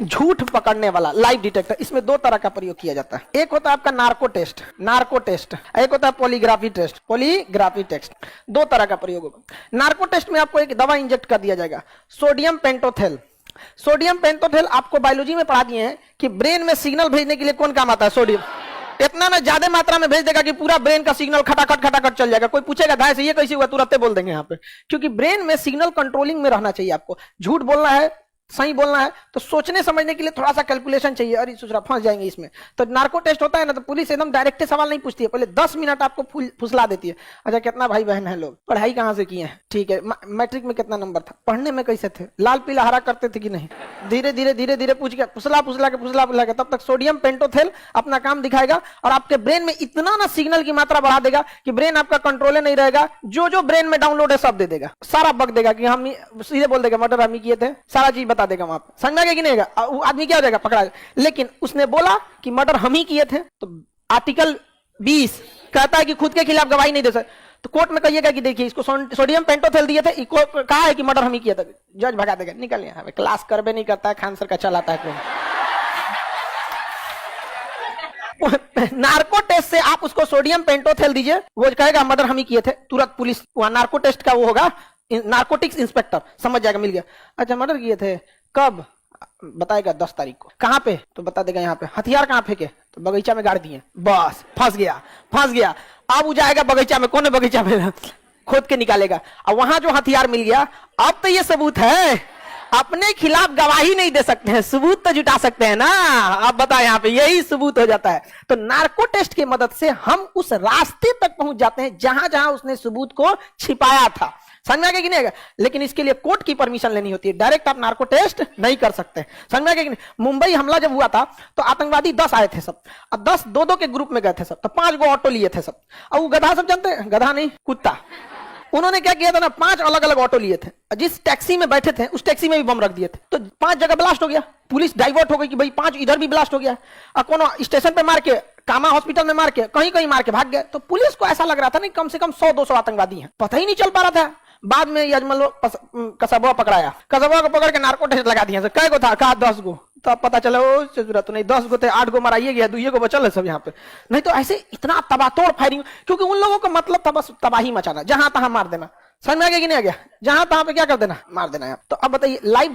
झूठ पकड़ने वाला लाइव डिटेक्टर, इसमें दो तरह का प्रयोग किया जाता है। एक होता है आपका नार्को टेस्ट, एक होता है पॉलीग्राफी टेस्ट। दो तरह का प्रयोग होगा। नार्को टेस्ट में आपको एक दवा इंजेक्ट कर दिया जाएगा, सोडियम पेंटोथेल। आपको बायोलॉजी में पढ़ा दिए हैं कि ब्रेन में सिग्नल भेजने के लिए कौन काम आता है, सोडियम। इतना ना ज्यादा मात्रा में भेज देगा कि पूरा ब्रेन का सिग्नल खटाखट चल जाएगा। कोई पूछेगा धाय से ये कैसे हुआ, तुरंत बोल देंगे यहाँ पे, क्योंकि ब्रेन में सिग्नल कंट्रोलिंग में रहना चाहिए। आपको झूठ बोलना है, सही बोलना है, तो सोचने समझने के लिए थोड़ा सा कैलकुलेशन चाहिए। अरे दूसरा फंस जाएंगे इसमें। तो नार्को टेस्ट होता है ना, तो पुलिस एकदम डायरेक्ट सवाल नहीं पूछती है, पहले 10 मिनट आपको फुसला देती है। अच्छा कितना भाई बहन है लोग, पढ़ाई कहाँ से किए हैं, ठीक है, मैट्रिक में कितना नंबर था, पढ़ने में कैसे थे, लाल पीला हरा करते थे कि नहीं, धीरे धीरे पूछ के फुसला के तब तक सोडियम पेंटोथेल अपना काम दिखाएगा और आपके ब्रेन में इतना ना सिग्नल की मात्रा बढ़ा देगा कि ब्रेन आपका कंट्रोल नहीं रहेगा। जो ब्रेन में डाउनलोड है सब दे देगा, सारा बक देगा कि हम सीधे बोल देगा मर्डर हम ही किए थे, सारा चीज बता देगा वहां पर। कि नहीं वो आदमी क्या हो जाएगा, पकड़ा जाएगा। लेकिन उसने बोला कि मर्डर हम ही किए थे, तो आर्टिकल 20 कहता है कि खुद के खिलाफ गवाही नहीं दे सकते। तो कोर्ट में कहिएगा कि देखिए इसको सोडियम पेंटोथेल दिए थे, कहा है कि मर्डर हम ही किया था, जज भगा देगा, निकल यहाँ पे, क्लास करबे नहीं करता है, खान सर का चलाता है कौन। नार्को टेस्ट से आप उसको सोडियम पेंटोथेल दीजिए, वो कहेगा मर्डर हम ही किए थे, तुरंत पुलिस वहां नार्को टेस्ट का वो होगा, नार्कोटिक्स इंस्पेक्टर समझ जाएगा, मिल गया। अच्छा मर्डर किए थे कब, बताएगा 10 तारीख को, कहां पे, तो बता देगा यहाँ पे। हथियार कहां फेंके, तो बगीचा में गाड़ दिए, बस फंस गया। अब वो जाएगा बगीचा में, कौन बगीचा में, खोद के निकालेगा, और वहां जो हथियार मिल गया, अब तो ये सबूत है, अपने खिलाफ गवाही नहीं दे सकते हैं, सबूत तो जुटा सकते हैं ना। आप बताओ यहाँ पे यही सबूत हो जाता है। तो नार्को टेस्ट की मदद से हम उस रास्ते तक पहुंच जाते हैं जहां उसने सबूत को छिपाया था। समझ में आ गया कि नहीं आएगा? लेकिन इसके लिए कोर्ट की परमिशन लेनी होती है, डायरेक्ट आप नार्को टेस्ट नहीं कर सकते। समझ में आ गया कि नहीं? मुंबई हमला जब हुआ था तो आतंकवादी 10 आए थे सब, और 10 दो के ग्रुप में गए थे सब, तो 5 गो ऑटो लिए थे सब। और वो गधा सब जानते हैं, गधा नहीं कुत्ता, उन्होंने क्या किया था ना, 5 अलग अलग ऑटो लिए थे, जिस टैक्सी में बैठे थे उस टैक्सी में भी बम रख दिए थे, तो 5 जगह ब्लास्ट हो गया। पुलिस डाइवर्ट हो गई कि भाई 5 इधर भी ब्लास्ट हो गया, और कोनो स्टेशन पे मार के, कामा हॉस्पिटल में मार के, कहीं मार के भाग गए। तो पुलिस को ऐसा लग रहा था नहीं कम से कम 100-200 आतंकवादी हैं, पता ही नहीं चल पा रहा था। बाद में यजमान कसबा पकड़ाया, कसबा को पकड़ के नार्को टेस्ट लगा दिया। कै गो था, कहा 10 गो, तो अब पता चला वो जरूरत नहीं, 10 गो थे, 8 गो मराइए गया, 2 गो बचल है सब यहाँ पे। नहीं तो ऐसे इतना तबातोड़ फायरिंग, क्योंकि उन लोगों का मतलब था बस तबाही मचाना, जहां तहां मार देना। समझ में आ गया कि नहीं आ गया? जहां तहां पे क्या कर देना, मार देना है। तो अब बताइए लाइव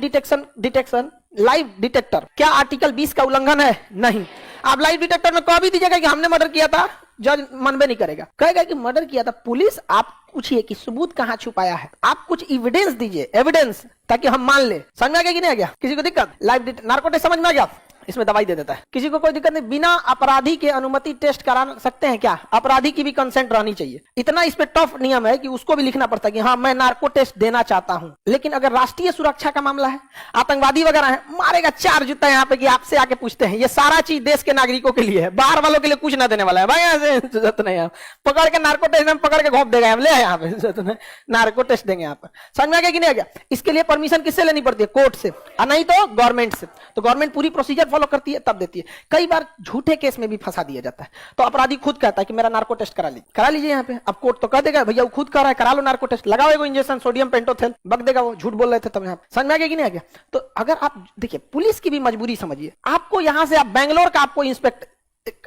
डिटेक्टर क्या आर्टिकल 20 का उल्लंघन है? नहीं। आप लाइव डिटेक्टर में कभी दीजिएगा कि हमने मर्डर किया था, जज मनबे नहीं करेगा, कहेगा कि मर्डर किया था। पुलिस आप पूछिए कि सबूत कहां छुपाया है, आप कुछ एविडेंस दीजिए, एविडेंस, ताकि हम मान ले। समझ में आ गया कि नहीं आ गया? किसी को दिक्कत? लाइव नार्को टेस्ट समझ में आ गया? इसमें दवाई दे देता है, किसी को कोई दिक्कत नहीं। बिना अपराधी के अनुमति टेस्ट करा सकते हैं क्या? अपराधी की भी कंसेंट रहनी चाहिए। इतना इस पे टफ नियम है कि उसको भी लिखना पड़ता है कि हाँ मैं नार्को टेस्ट देना चाहता हूं। लेकिन अगर राष्ट्रीय सुरक्षा का मामला है, आतंकवादी वगैरह है, मारेगा 4 जूता यहाँ पे कि आपसे आके पूछते हैं। ये सारा चीज देश के नागरिकों के लिए है, बाहर वालों के लिए कुछ ना देने वाला है। भाई यहाँ से नहीं है, पकड़ के नार्को टेस्ट में पकड़ के घोप देगा, हम ले यहाँ पे नार्को टेस्ट देंगे यहाँ पर। समझ में आ गया कि नहीं आ गया? इसके लिए परमिशन किससे लेनी पड़ती है? कोर्ट से, और नहीं तो गवर्नमेंट से। तो गवर्नमेंट पूरी प्रोसीजर फॉलो करती है तब देती है। कई बार झूठे केस में भी फंसा दिया जाता है, तो अपराधी खुद कहता है कि मेरा नार्को टेस्ट करा लीजिए यहाँ पे। अब कोर्ट तो कह देगा भैया वो खुद कर रहा है, करा लो नार्को टेस्ट, लगाओ एगो इंजेक्शन सोडियम पेंटोथेल, बक देगा वो, झूठ बोल रहे थे तब। यहाँ समझ में आ गया कि नहीं आ गया? तो अगर आप देखिए पुलिस की भी मजबूरी समझिए, आपको यहाँ से आप बैंगलोर का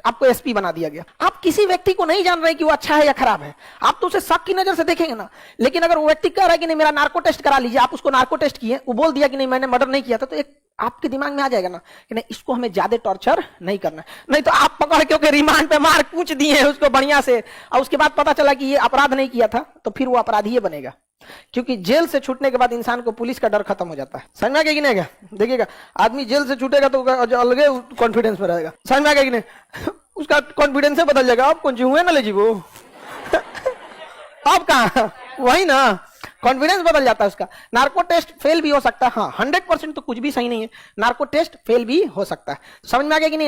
आपको एसपी बना दिया गया, आप किसी व्यक्ति को नहीं जान रहे कि वो अच्छा है या खराब है, आप तो उसे शक की नजर से देखेंगे ना। लेकिन अगर वो व्यक्ति कह रहा है कि नहीं मेरा नार्को टेस्ट करा लीजिए, आप उसको नार्को टेस्ट किए, वो बोल दिया कि नहीं मैंने मर्डर नहीं किया था, तो एक आपके दिमाग में आ जाएगा ना कि नहीं इसको हमें ज्यादा टॉर्चर नहीं करना। नहीं तो आप पकड़ क्योंकि रिमांड पे मार कूच दिए उसको बढ़िया से, और उसके बाद पता चला कि ये अपराध नहीं किया था, तो फिर वो अपराधी ही बनेगा। क्योंकि जेल से छूटने के बाद इंसान को पुलिस का डर खत्म हो जाता है। समझ में आ गया कि नहीं गया? देखिएगा आदमी जेल से छूटेगा तो अलग कॉन्फिडेंस में रहेगा। समझ में आ गया कि नहीं? उसका कॉन्फिडेंस बदल जाएगा। आप कौन सी हुए ना ले जी वो अब कहा वही ना, कॉन्फिडेंस बदल जाता है उसका। नार्को टेस्ट फेल भी हो सकता है, हाँ 100% तो कुछ भी सही नहीं है, नार्को टेस्ट फेल भी हो सकता है। समझ में आ गया कि नहीं?